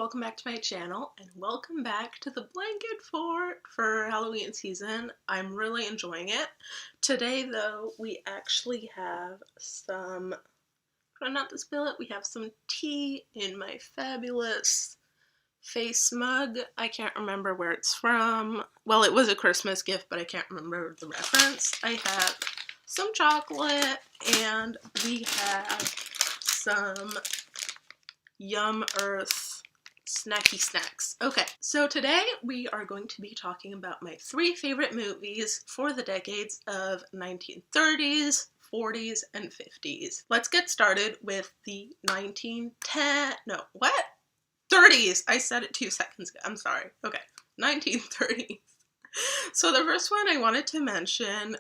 welcome back to my channel, and welcome back to the blanket fort for Halloween season. I'm really enjoying it. Today, though, we actually have some, try not to spill it, we have some tea in my fabulous face mug. I can't remember where it's from. Well, it was a Christmas gift, but I can't remember the reference. I have some chocolate, and we have some Yum Earth snacky snacks. Okay, so today we are going to be talking about my 3 favorite movies for the decades of 1930s, 40s, and 50s. Let's get started with the 30s. I said it 2 seconds ago. I'm sorry. Okay, 1930s. So the first one I wanted to mention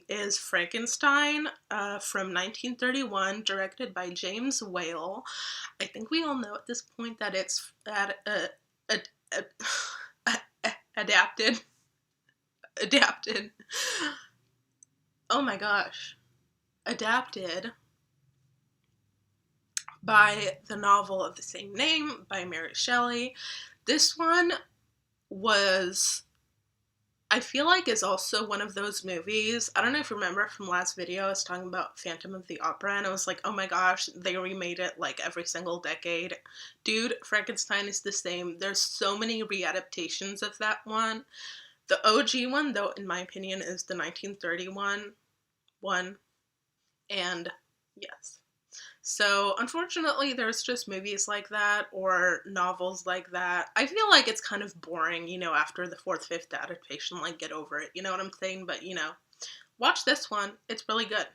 is Frankenstein from 1931, directed by James Whale. I think we all know at this point that it's adapted. Oh my gosh. Adapted by the novel of the same name by Mary Shelley. This one was, I feel like, is also one of those movies. I don't know if you remember from last video, I was talking about Phantom of the Opera, and I was like, oh my gosh, they remade it like every single decade. Dude, Frankenstein is the same. There's so many readaptations of that one. The OG one, though, in my opinion, is the 1931 one. And yes. So, unfortunately, there's just movies like that, or novels like that. I feel like it's kind of boring, you know, after the 4th, 5th adaptation, like, get over it, you know what I'm saying? But, you know, watch this one. It's really good.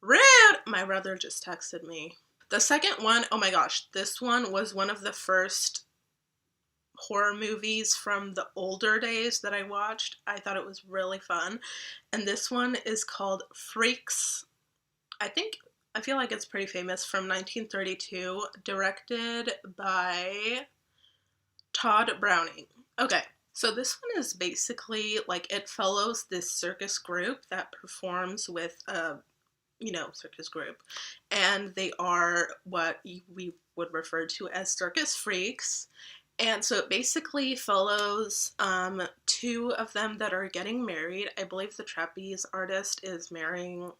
Rude! My brother just texted me. The second one, oh my gosh, this one was one of the first horror movies from the older days that I watched. I thought it was really fun. And this one is called Freaks. I feel like it's pretty famous, from 1932, directed by Todd Browning. Okay, so this one is basically like, it follows this circus group that performs with a, circus group, and they are what we would refer to as circus freaks. And so it basically follows 2 of them that are getting married. I believe the trapeze artist is marrying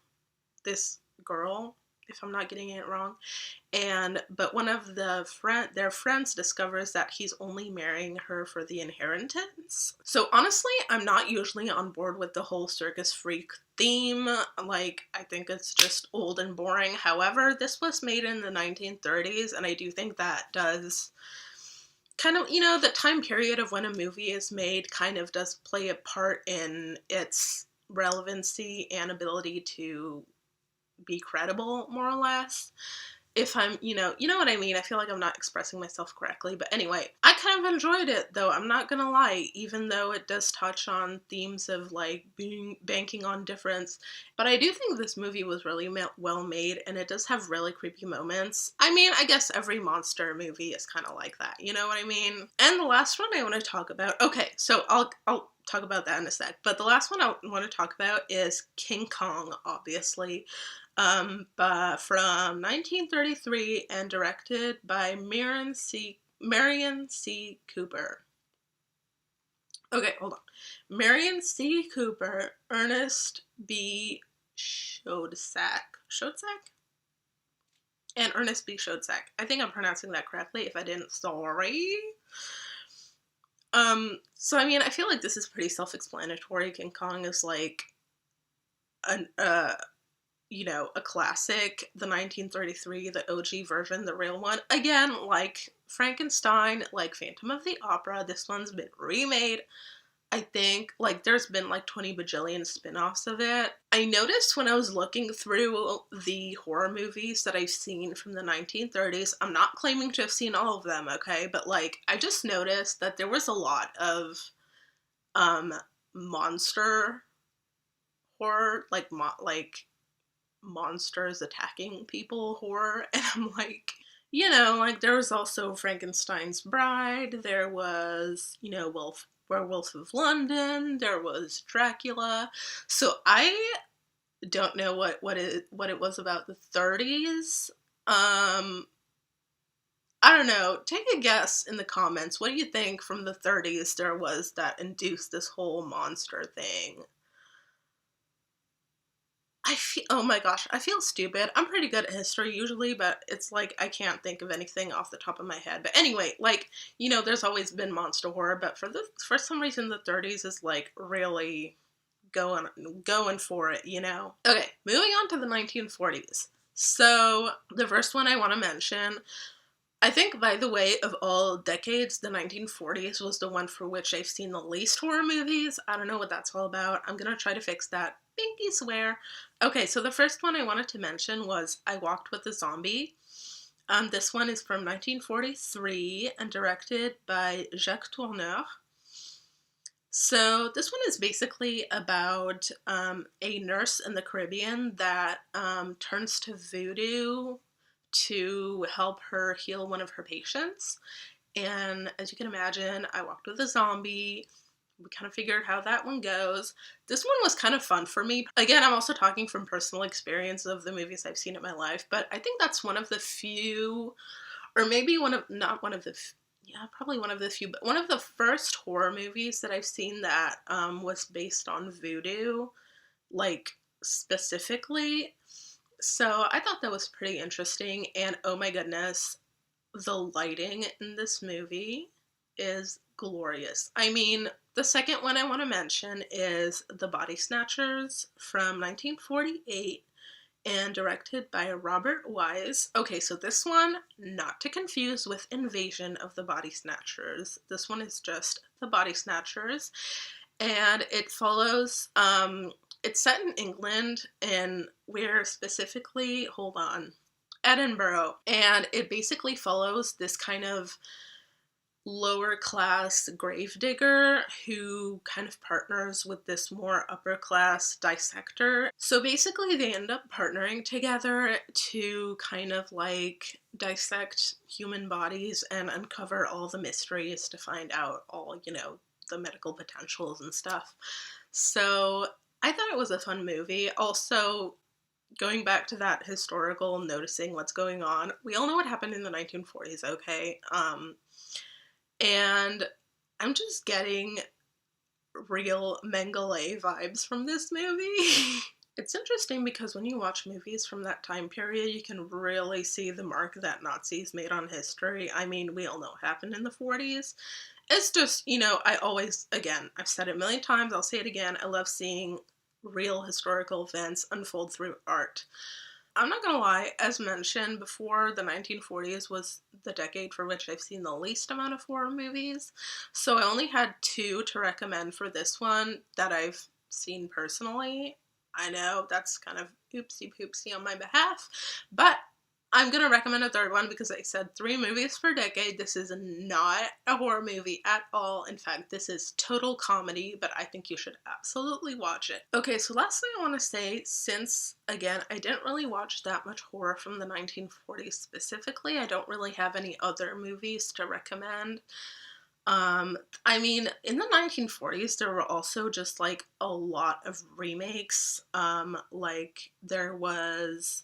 this girl, if I'm not getting it wrong. But one of their friends discovers that he's only marrying her for the inheritance. So honestly, I'm not usually on board with the whole circus freak theme. Like, I think it's just old and boring. However, this was made in the 1930s, and I do think that does kind of, the time period of when a movie is made kind of does play a part in its relevancy and ability to be credible, more or less. If I'm, you know what I mean? I feel like I'm not expressing myself correctly, but anyway, I kind of enjoyed it, though, I'm not gonna lie, even though it does touch on themes of, like, banking on difference. But I do think this movie was really well made, and it does have really creepy moments. I mean, I guess every monster movie is kind of like that, you know what I mean? And the last one I want to talk about, okay, so I'll talk about that in a sec, but the last one I want to talk about is King Kong, obviously. But from 1933, and directed by Merian C. Cooper. Okay, hold on. Merian C. Cooper, Ernest B. Schoedsack, and Ernest B. Schoedsack. I think I'm pronouncing that correctly. If I didn't, sorry. So I mean, I feel like this is pretty self-explanatory. King Kong is like a classic, the 1933, the OG version, the real one. Again, like Frankenstein, like Phantom of the Opera, this one's been remade. I think, like, there's been like 20 bajillion spin-offs of it. I noticed when I was looking through the horror movies that I've seen from the 1930s, I'm not claiming to have seen all of them, okay, but like, I just noticed that there was a lot of monster horror, like monsters attacking people horror, and I'm like, like, there was also Frankenstein's Bride, there was, Werewolf of London, there was Dracula. So I don't know what it was about the 30s I don't know. Take a guess in the comments. What do you think from the 30s there was that induced this whole monster thing? Oh my gosh, I feel stupid. I'm pretty good at history usually, but it's like I can't think of anything off the top of my head. But anyway, like, there's always been monster horror, but for some reason the 30s is like really going for it, Okay, moving on to the 1940s. So, the first one I want to mention, I think, by the way, of all decades, the 1940s was the one for which I've seen the least horror movies. I don't know what that's all about. I'm gonna try to fix that. Pinky swear. Okay, so the first one I wanted to mention was I Walked with a Zombie. This one is from 1943 and directed by Jacques Tourneur. So this one is basically about a nurse in the Caribbean that turns to voodoo to help her heal one of her patients. And as you can imagine, I Walked with a Zombie. We kind of figured how that one goes. This one was kind of fun for me. Again, I'm also talking from personal experience of the movies I've seen in my life, but I think that's one of the few, or maybe probably one of the few, but one of the first horror movies that I've seen that was based on voodoo, like, specifically. So I thought that was pretty interesting, and oh my goodness, the lighting in this movie is glorious. I mean, the second one I want to mention is The Body Snatchers from 1948 and directed by Robert Wise. Okay, so this one, not to confuse with Invasion of the Body Snatchers. This one is just The Body Snatchers, and it follows, it's set in England, and we're specifically, Edinburgh, and it basically follows this kind of lower class gravedigger who kind of partners with this more upper class dissector. So basically they end up partnering together to kind of like dissect human bodies and uncover all the mysteries to find out all, the medical potentials and stuff. So I thought it was a fun movie. Also, going back to that historical, noticing what's going on, we all know what happened in the 1940s, okay? And I'm just getting real Mengele vibes from this movie. It's interesting because when you watch movies from that time period, you can really see the mark that Nazis made on history. I mean, we all know what happened in the 40s. It's just, I've said it a million times, I'll say it again, I love seeing real historical events unfold through art. I'm not gonna lie, as mentioned before, the 1940s was the decade for which I've seen the least amount of horror movies, so I only had 2 to recommend for this one that I've seen personally. I know, that's kind of oopsie poopsie on my behalf, but I'm gonna recommend a third one because I said 3 movies per decade. This is not a horror movie at all. In fact, this is total comedy, but I think you should absolutely watch it. Okay, so lastly I want to say, since, again, I didn't really watch that much horror from the 1940s specifically, I don't really have any other movies to recommend. I mean, in the 1940s, there were also just, like, a lot of remakes. Like, there was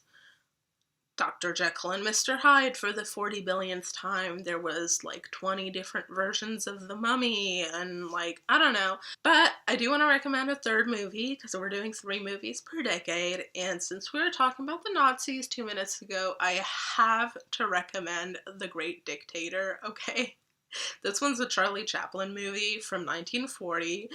Dr. Jekyll and Mr. Hyde for the 40 billionth time. There was like 20 different versions of The Mummy, and like, I don't know. But I do want to recommend a third movie because we're doing 3 movies per decade, and since we were talking about the Nazis 2 minutes ago, I have to recommend The Great Dictator, okay? This one's a Charlie Chaplin movie from 1940,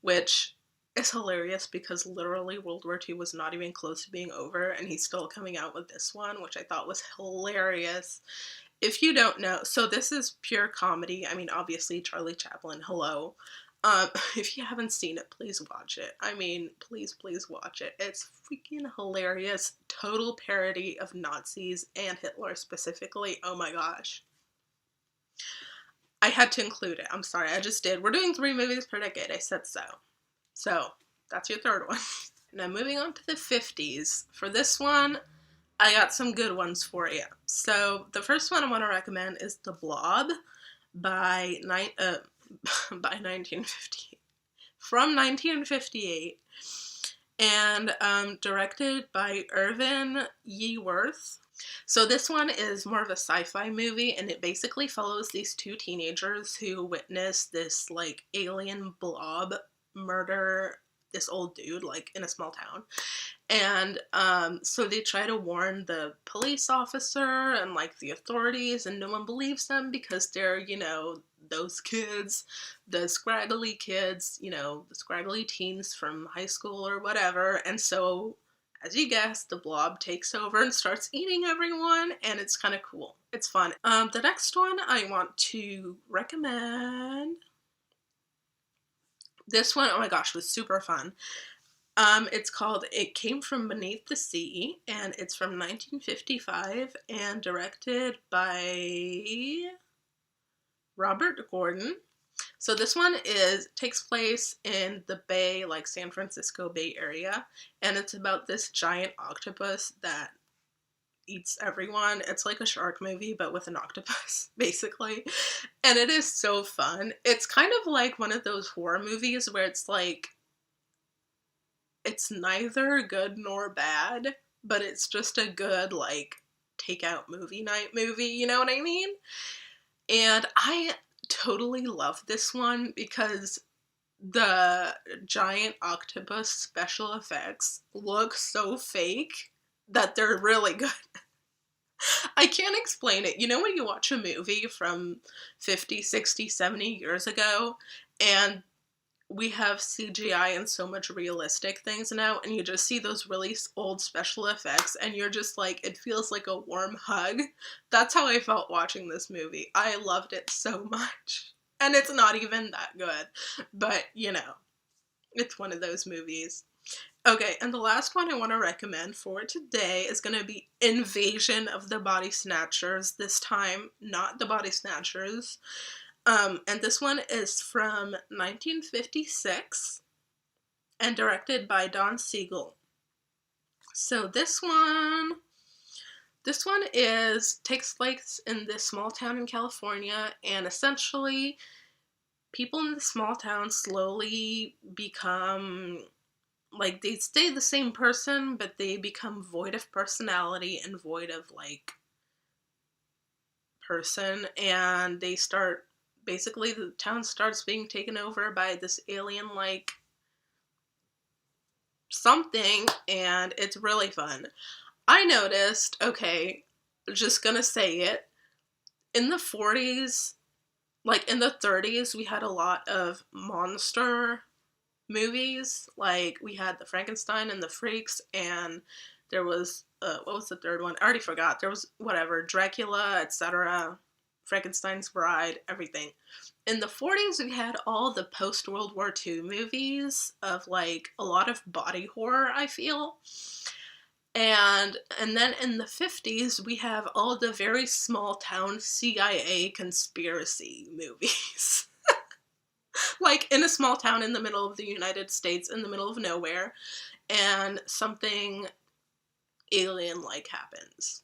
which is hilarious because literally World War II was not even close to being over, and he's still coming out with this one, which I thought was hilarious. If you don't know, so this is pure comedy. I mean, obviously, Charlie Chaplin, hello. If you haven't seen it, please watch it. I mean, please watch it. It's freaking hilarious. Total parody of Nazis and Hitler specifically. Oh my gosh. I had to include it. I'm sorry, I just did. We're doing 3 movies per decade. I said so. So, that's your third one. Now, moving on to the 50s. For this one, I got some good ones for you. So, the first one I want to recommend is The Blob by 1958. From 1958. And directed by Irvin Yeaworth. So this one is more of a sci-fi movie, and it basically follows these two teenagers who witness this like alien blob murder this old dude like in a small town. And so they try to warn the police officer and like the authorities, and no one believes them because they're, you know, those kids, the scraggly kids, you know, the scraggly teens from high school or whatever. And so, as you guessed, the blob takes over and starts eating everyone, and it's kind of cool. It's fun. The next one I want to recommend. This one, oh my gosh, was super fun. It's called It Came From Beneath the Sea, and it's from 1955 and directed by Robert Gordon. So this one takes place in the Bay, like San Francisco Bay Area, and it's about this giant octopus that eats everyone. It's like a shark movie, but with an octopus, basically. And it is so fun. It's kind of like one of those horror movies where it's like, it's neither good nor bad, but it's just a good, like, takeout movie night movie, you know what I mean? And I totally love this one because the giant octopus special effects look so fake that they're really good. I can't explain it. You know when you watch a movie from 50, 60, 70 years ago, and we have CGI and so much realistic things now, and you just see those really old special effects, and you're just like, it feels like a warm hug. That's how I felt watching this movie. I loved it so much. And it's not even that good, but, you know, it's one of those movies. Okay, and the last one I want to recommend for today is going to be Invasion of the Body Snatchers. This time, not the Body Snatchers. And this one is from 1956 and directed by Siegel. So this one takes place in this small town in California, and essentially people in the small town slowly become, like, they stay the same person, but they become void of personality and void of, like, person, and they start, basically the town starts being taken over by this alien-like something, and it's really fun. I noticed, okay, just gonna say it, in the 40s, like in the 30s, we had a lot of monster movies. Like, we had the Frankenstein and the Freaks, and there was, what was the third one? I already forgot. There was, whatever, Dracula, etc., Frankenstein's Bride, everything. In the 40s, we had all the post-World War II movies of, like, a lot of body horror, I feel. And then in the 50s, we have all the very small-town CIA conspiracy movies. Like, in a small town in the middle of the United States, in the middle of nowhere, and something alien-like happens.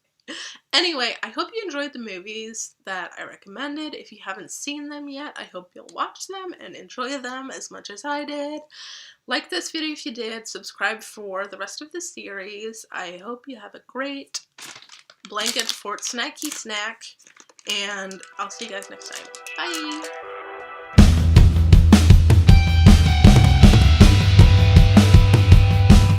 Anyway, I hope you enjoyed the movies that I recommended. If you haven't seen them yet, I hope you'll watch them and enjoy them as much as I did. Like this video if you did, subscribe for the rest of the series. I hope you have a great blanket fort snacky snack, and I'll see you guys next time. Bye!